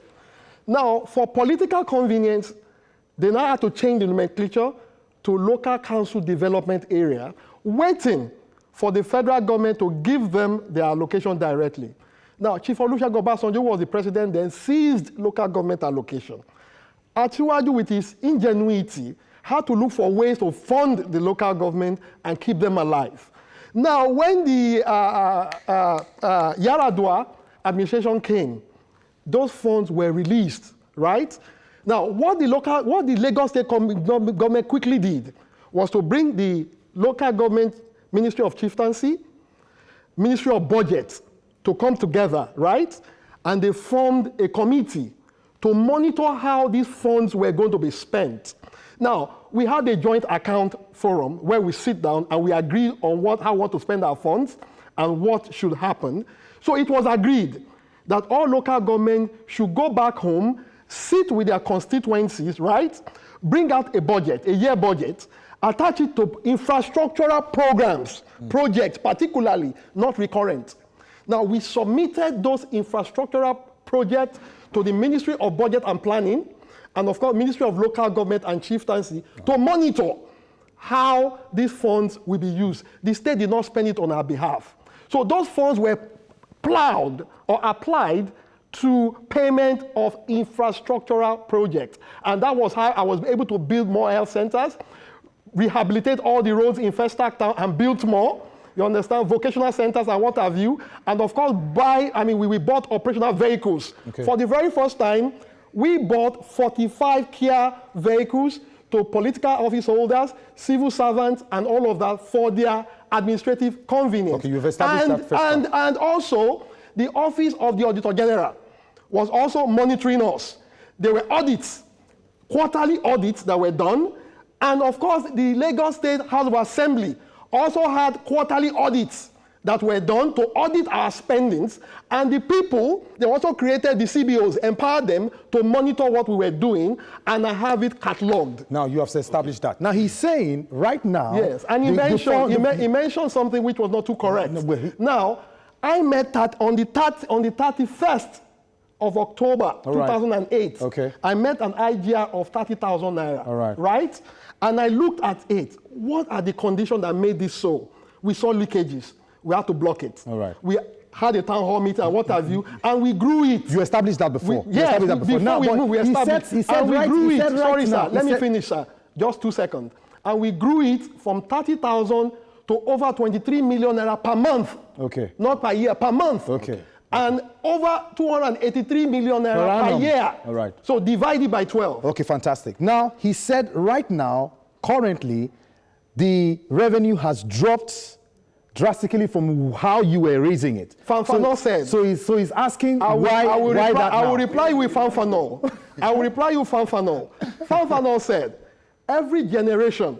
Now, for political convenience, they now had to change the nomenclature to local council development area, waiting for the federal government to give them their allocation directly. Now, Chief Olusegun Obasanjo was the president, then seized local government allocation. Asiwaju, with his ingenuity, had to look for ways to fund the local government and keep them alive. Now, when the Yaradua administration came, those funds were released, right? Now, what the Lagos State government quickly did was to bring the local government Ministry of Chieftaincy, Ministry of Budget to come together, right? And they formed a committee to monitor how these funds were going to be spent. Now, we had a joint account forum where we sit down and we agree on how we want to spend our funds and what should happen. So it was agreed that all local government should go back home, sit with their constituencies, right? Bring out a budget, a year budget, attach it to infrastructural programs, projects particularly, not recurrent. Now, we submitted those infrastructural projects to the Ministry of Budget and Planning, and of course, Ministry of Local Government and Chieftaincy to monitor how these funds will be used. The state did not spend it on our behalf. So those funds were plowed or applied to payment of infrastructural projects. And that was how I was able to build more health centers, rehabilitate all the roads in Festac Town and build more. You understand? Vocational centers and what have you. And of course, we bought operational vehicles. Okay. For the very first time, we bought 45 Kia vehicles to political office holders, civil servants, and all of that for their administrative convenience. Okay, you've established that. And also, the Office of the Auditor General was also monitoring us. There were audits, quarterly audits that were done. And of course, the Lagos State House of Assembly also had quarterly audits that were done to audit our spendings. And the people, they also created the CBOs, empowered them to monitor what we were doing, and I have it catalogued. Now, you have established that. Now, he's saying right now... Yes, and he mentioned something which was not too correct. Now, I met that on the 31st of October, 2008. Okay. I met an IGR of 30,000 naira. All right. Right? And I looked at it. What are the conditions that made this so? we saw leakages. We had to block it. All right. We had a town hall meeting and what have you, and we grew it. You established that before. Yes, before we moved, we established. He said and we right, grew he it. said right Sorry, now. sir. Let me finish, sir. Just 2 seconds. And we grew it from 30,000 to over 23 million naira per month. Okay. Not per year, per month. Okay. And over 283 million naira per year. All right. So divided by 12. Okay, fantastic. Now, he said right now, currently, the revenue has dropped drastically from how you were raising it. Fanfano said. So he's asking I will why that I now? will reply with Fanfano. I will reply you Fanfano. Fanfano said, every generation,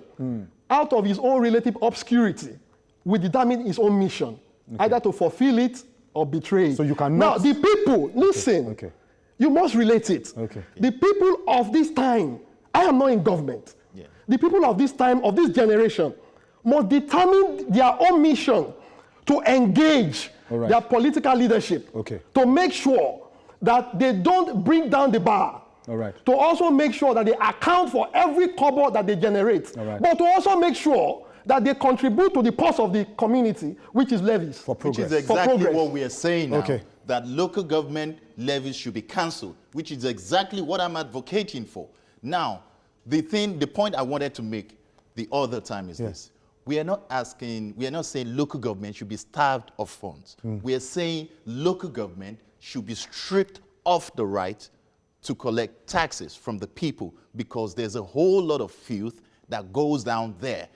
out of his own relative obscurity, will determine his own mission, either to fulfill it or betray it. So you cannot... Now, the people, listen, Okay. you must relate it. Okay. The people of this time, I am not in government. Yeah. The people of this time, of this generation, must determine their own mission to engage right. their political leadership, Okay. to make sure that they don't bring down the bar, All right. to also make sure that they account for every kobo that they generate, All right. but to also make sure that they contribute to the pulse of the community, which is levies. For Which progress. is exactly progress. what we are saying now. Okay. That local government levies should be cancelled, which is exactly what I'm advocating for. Now, the point I wanted to make the other time is this. We are not saying local government should be starved of funds. We are saying local government should be stripped of the right to collect taxes from the people because there's a whole lot of filth that goes down there.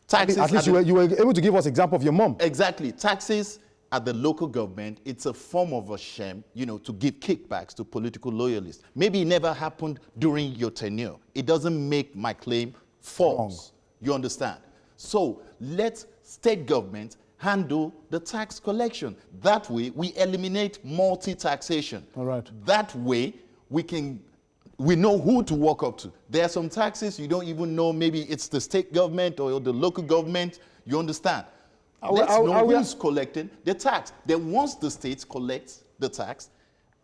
Taxes At least you were able to give us example of your mom. Exactly. Taxes at the local government, it's a form of a shame, to give kickbacks to political loyalists. Maybe it never happened during your tenure. It doesn't make my claim false. You understand? So let state governments handle the tax collection. That way, we eliminate multi-taxation. All right. That way, we know who to walk up to. There are some taxes you don't even know, maybe it's the state government or the local government, you understand? Let's know who's collecting the tax. Then once the states collect the tax,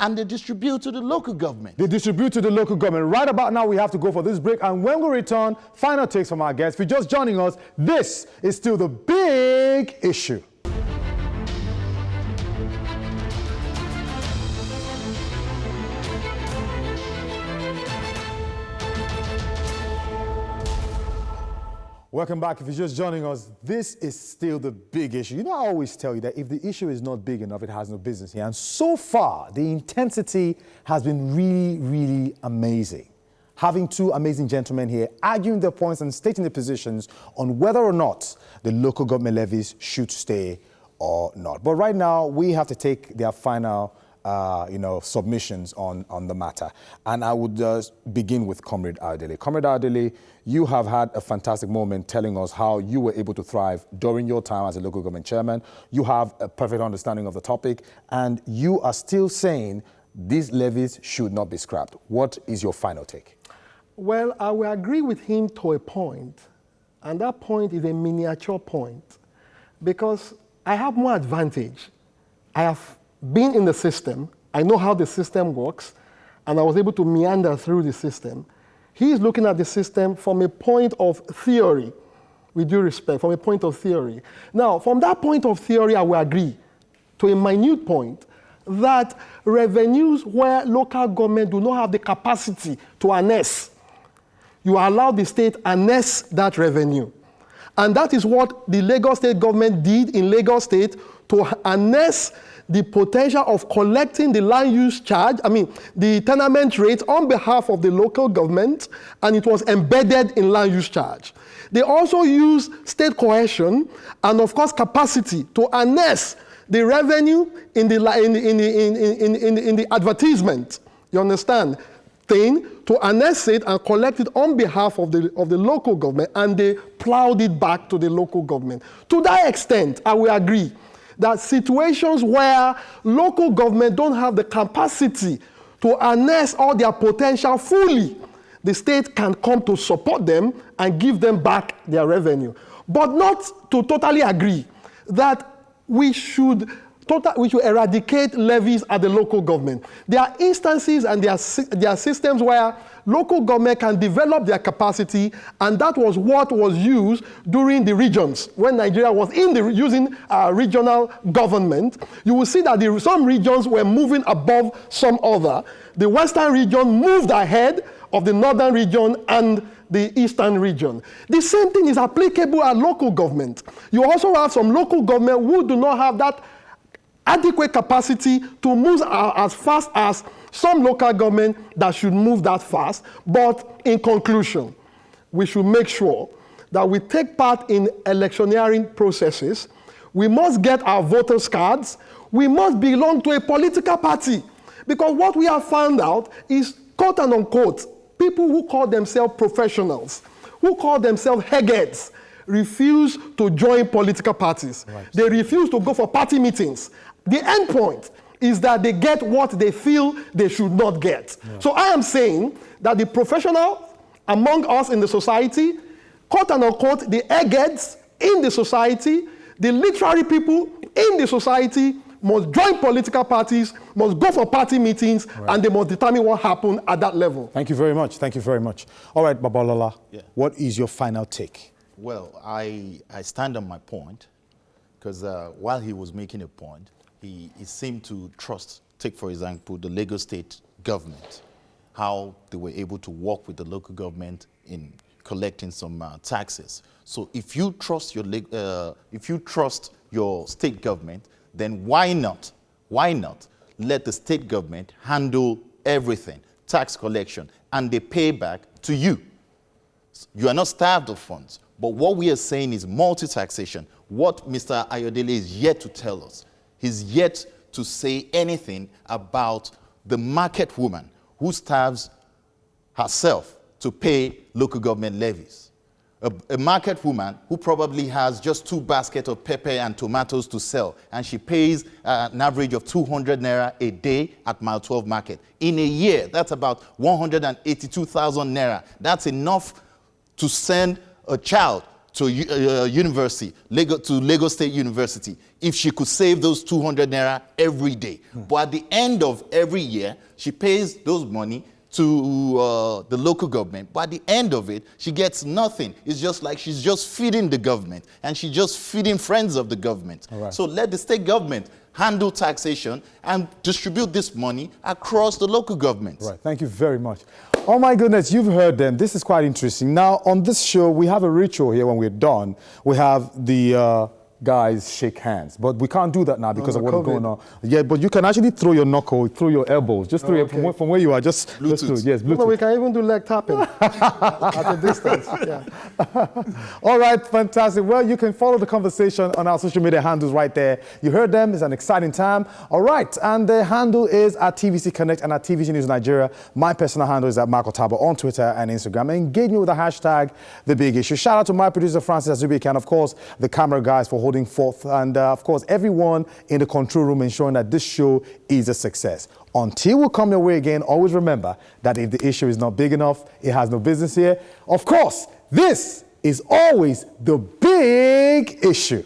and they distribute to the local government. They distribute to the local government. Right about now, we have to go for this break. And when we return, final takes from our guests. If you're just joining us, this is still the big issue. Welcome back. If you're just joining us, this is still the big issue. I always tell you that if the issue is not big enough, it has no business here. And so far, the intensity has been really, really amazing. Having two amazing gentlemen here arguing their points and stating their positions on whether or not the local government levies should stay or not. But right now, we have to take their final submissions on the matter. And I would begin with Comrade AYODELE. Comrade AYODELE, you have had a fantastic moment telling us how you were able to thrive during your time as a local government chairman. You have a perfect understanding of the topic, and you are still saying these levies should not be scrapped. What is your final take? Well, I will agree with him to a point, and that point is a miniature point, because I have more advantage. I have been in the system, I know how the system works, and I was able to meander through the system. He is looking at the system from a point of theory, with due respect, from a point of theory. Now, from that point of theory, I will agree to a minute point that revenues where local government do not have the capacity to harness, you allow the state harness that revenue. And that is what the Lagos State government did in Lagos State to harness the potential of collecting the land use charge, the tenement rate on behalf of the local government, and it was embedded in land use charge. They also use state cohesion and, of course, capacity to harness the revenue in the advertisement, you understand, thing, to harness it and collect it on behalf of the local government, and they plowed it back to the local government. To that extent, I will agree that situations where local government don't have the capacity to harness all their potential fully, the state can come to support them and give them back their revenue. But not to totally agree that we should we should eradicate levies at the local government. There are instances and there are systems where local government can develop their capacity, and that was what was used during the regions. When Nigeria was using regional government, you will see that some regions were moving above some other. The Western region moved ahead of the Northern region and the Eastern region. The same thing is applicable at local government. You also have some local government who do not have that adequate capacity to move as fast as some local government that should move that fast. But in conclusion, we should make sure that we take part in electioneering processes. We must get our voters' cards. We must belong to a political party. Because what we have found out is, quote and unquote, people who call themselves professionals, who call themselves heads, refuse to join political parties. Right. They refuse to go for party meetings. The end point is that they get what they feel they should not get. Yeah. So I am saying that the professionals among us in the society, quote and unquote, the eggheads in the society, the literary people in the society must join political parties, must go for party meetings, right, and they must determine what happened at that level. Thank you very much. Thank you very much. All right, Babalola, what is your final take? Well, I stand on my point, because while he was making a point, he seemed to trust, take for example, the Lagos state government, how they were able to work with the local government in collecting some taxes. So if you trust your state government, then why not let the state government handle everything, tax collection, and they pay back to you? You are not starved of funds. But what we are saying is multi-taxation. What Mr. Ayodele is yet to tell us, he's yet to say anything about the market woman who starves herself to pay local government levies. A market woman who probably has just 2 baskets of pepper and tomatoes to sell, and she pays an average of 200 naira a day at Mile 12 Market. In a year, that's about 182,000 naira. That's enough to send a child to university, to Lagos State University, if she could save those 200 naira every day. But at the end of every year, she pays those money to the local government. But at the end of it, she gets nothing. It's just like she's just feeding the government, and she's just feeding friends of the government. Right. So let the state government handle taxation and distribute this money across the local governments. Right, thank you very much. Oh my goodness, you've heard them. This is quite interesting. Now, on this show, we have a ritual here when we're done. We have the guys shake hands, but we can't do that now because of what's going on. Yeah, but you can actually throw your knuckle through your elbows, just through from where you are, just Bluetooth. Yes, Bluetooth. No, we can even do leg tapping at a distance. Yeah. All right, fantastic. Well, you can follow the conversation on our social media handles right there. You heard them. It's an exciting time. All right, and the handle is at TVC Connect and at TVC News Nigeria. My personal handle is at Marco Tabo on Twitter and Instagram. Engage me with the hashtag The Big Issue. Shout out to my producer Francis Azubi, and of course the camera guys for holding forth, and of course everyone in the control room ensuring that this show is a success. Until we come your way again, always remember that if the issue is not big enough, it has no business here. Of course, this is always the big issue.